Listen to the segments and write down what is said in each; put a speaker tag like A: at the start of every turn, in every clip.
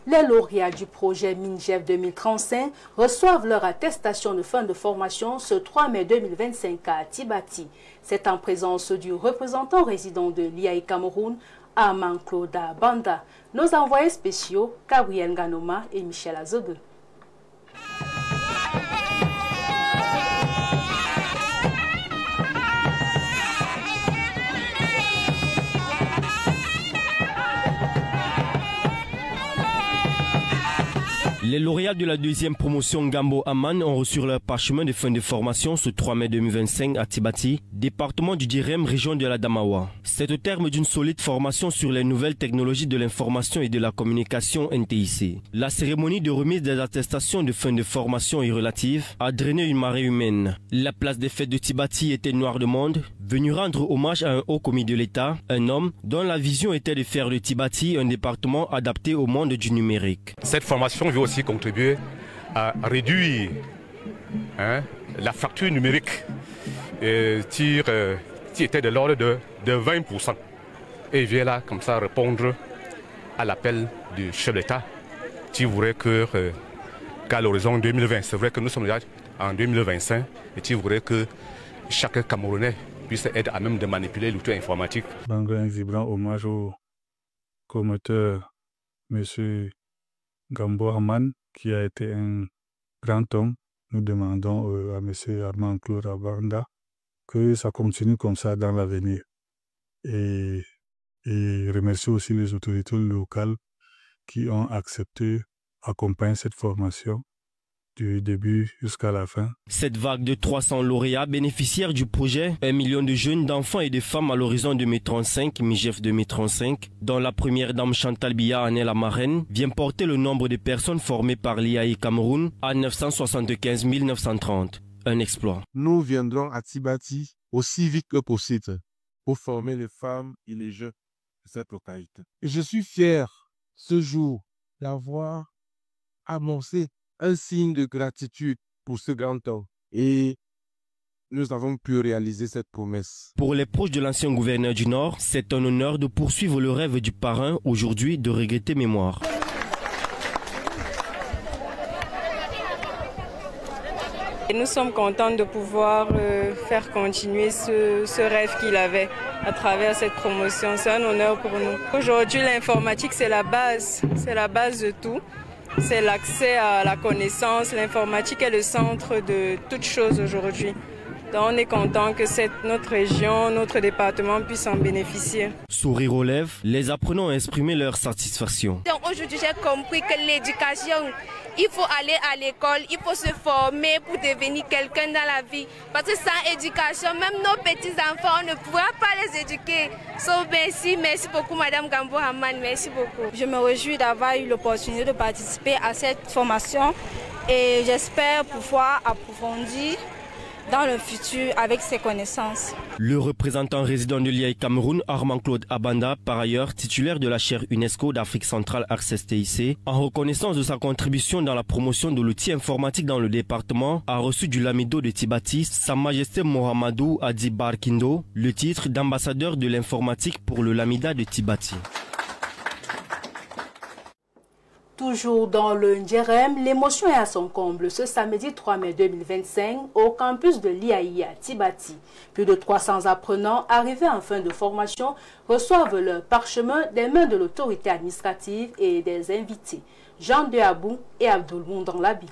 A: Les lauréats du projet MINJEF 2035 reçoivent leur attestation de fin de formation ce 3 mai 2025 à Tibati. C'est en présence du représentant résident de l'IAI Cameroun, Armand Claude Abanda, nos envoyés spéciaux, Gabriel Ganoma et Michel Azogue.
B: Les lauréats de la deuxième promotion Gambo Aman ont reçu leur parchemin de fin de formation ce 3 mai 2025 à Tibati, département du Djirem, région de la Damawa. C'est au terme d'une solide formation sur les nouvelles technologies de l'information et de la communication NTIC. La cérémonie de remise des attestations de fin de formation et relative a drainé une marée humaine. La place des fêtes de Tibati était noire de monde, venu rendre hommage à un haut commis de l'État, un homme dont la vision était de faire de Tibati un département adapté au monde du numérique.
C: Cette formation veut aussi contribuer à réduire la fracture numérique qui était de l'ordre de 20%. Et vient là comme ça répondre à l'appel du chef d'État qui voudrait qu'à l'horizon 2020, c'est vrai que nous sommes déjà en 2025, et qui voudrait que chaque Camerounais puisse être à même de manipuler l'outil informatique.
D: Un vibrant hommage au commetteur, M. Gambo Aman, qui a été un grand homme. Nous demandons à M. Armand Claude Abanda que ça continue comme ça dans l'avenir. Et remercie aussi les autorités locales qui ont accepté d'accompagner cette formation du début jusqu'à la fin.
B: Cette vague de 300 lauréats bénéficiaires du projet, 1 million de jeunes, d'enfants et de femmes à l'horizon 2035, MINJEF 2035, dont la première dame Chantal Biya en est la marraine, vient porter le nombre de personnes formées par l'IAI Cameroun à 975 930. Un exploit.
E: Nous viendrons à Tibati aussi vite que possible pour former les femmes et les jeunes de cette localité. Et je suis fier ce jour d'avoir annoncé un signe de gratitude pour ce grand homme. Et nous avons pu réaliser cette promesse.
B: Pour les proches de l'ancien gouverneur du Nord, c'est un honneur de poursuivre le rêve du parrain, aujourd'hui de regretter mémoire.
F: Et nous sommes contents de pouvoir faire continuer ce rêve qu'il avait à travers cette promotion. C'est un honneur pour nous. Aujourd'hui, l'informatique, c'est la base de tout. C'est l'accès à la connaissance. L'informatique est le centre de toutes choses aujourd'hui. Donc on est content que notre région, notre département puisse en bénéficier.
B: Sourire aux lèvres, les apprenants ont exprimé leur satisfaction.
G: Aujourd'hui, j'ai compris que l'éducation, il faut aller à l'école, il faut se former pour devenir quelqu'un dans la vie. Parce que sans éducation, même nos petits-enfants, on ne pourra pas les éduquer. Merci beaucoup Madame Gambo Aman, merci beaucoup.
H: Je me réjouis d'avoir eu l'opportunité de participer à cette formation et j'espère pouvoir approfondir dans le futur avec ses connaissances.
B: Le représentant résident de l'IAI Cameroun, Armand Claude Abanda, par ailleurs titulaire de la chaire UNESCO d'Afrique centrale Access TIC, en reconnaissance de sa contribution dans la promotion de l'outil informatique dans le département, a reçu du Lamido de Tibati, Sa Majesté Mohamedou Adi Barkindo, le titre d'ambassadeur de l'informatique pour le Lamida de Tibati.
A: Toujours dans le Djirem, l'émotion est à son comble ce samedi 3 mai 2025 au campus de l'IAI à Tibati. Plus de 300 apprenants arrivés en fin de formation reçoivent leur parchemin des mains de l'autorité administrative et des invités. Jean Deabou et Abdoul Moundan-Labi.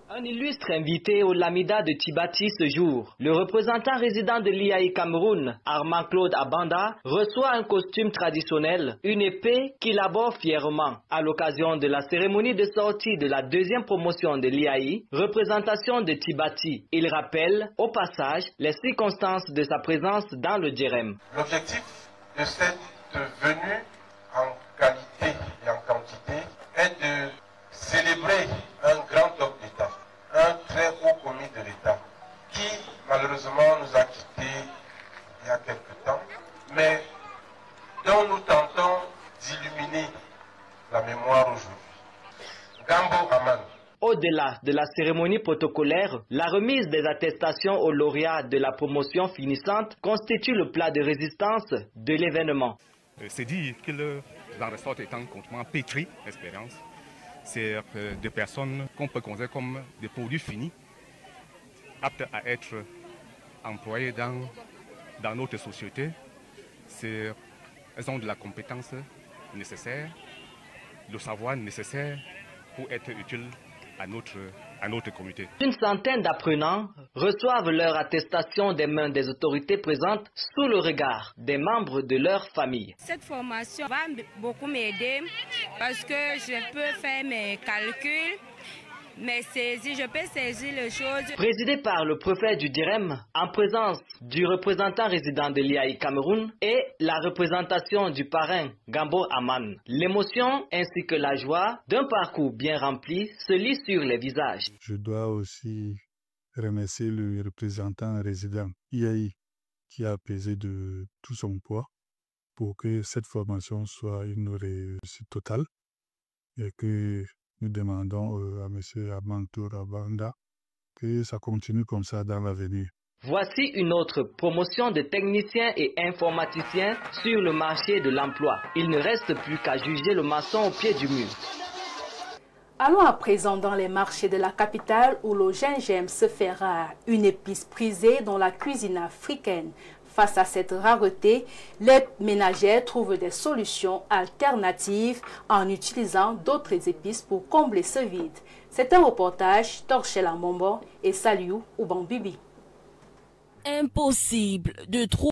I: Un illustre invité au Lamida de Tibati ce jour. Le représentant résident de l'IAI Cameroun, Armand Claude Abanda, reçoit un costume traditionnel, une épée qu'il aborde fièrement. À l'occasion de la cérémonie de sortie de la deuxième promotion de l'IAI, représentation de Tibati. Il rappelle au passage les circonstances de sa présence dans le Djirem.
J: L'objectif de cette venue en qualité et en quantité est de célébrer un grand homme d'État, un très haut commis de l'État, qui malheureusement nous a quittés il y a quelque temps, mais dont nous tentons d'illuminer la mémoire aujourd'hui. Gambo Aman.
I: Au-delà de la cérémonie protocolaire, la remise des attestations aux lauréats de la promotion finissante constitue le plat de résistance de l'événement.
C: C'est dit qu'ils en ressortent étant complètement pétris d'expérience. C'est des personnes qu'on peut considérer comme des produits finis, aptes à être employés dans notre société. Elles ont de la compétence nécessaire, le savoir nécessaire pour être utiles à notre communauté.
I: Une centaine d'apprenants reçoivent leur attestation des mains des autorités présentes sous le regard des membres de leur famille.
K: Cette formation va beaucoup m'aider parce que je peux faire mes calculs, je peux saisir les choses.
I: Présidé par le préfet du DIREM, en présence du représentant résident de l'IAI Cameroun et la représentation du parrain Gambo Aman, l'émotion ainsi que la joie d'un parcours bien rempli se lit sur les visages.
D: Je dois aussi remercier le représentant résident IAI qui a pesé de tout son poids pour que cette formation soit une réussite totale et que nous demandons à M. Armand Claude Banda que ça continue comme ça dans l'avenir.
I: Voici une autre promotion de techniciens et informaticiens sur le marché de l'emploi. Il ne reste plus qu'à juger le maçon au pied du mur.
A: Allons à présent dans les marchés de la capitale où le gingembre se fait rare, une épice prisée dans la cuisine africaine. Face à cette rareté, les ménagères trouvent des solutions alternatives en utilisant d'autres épices pour combler ce vide. C'est un reportage d'Orchela Mombo et Saliou Oubambibi.
L: Impossible de trouver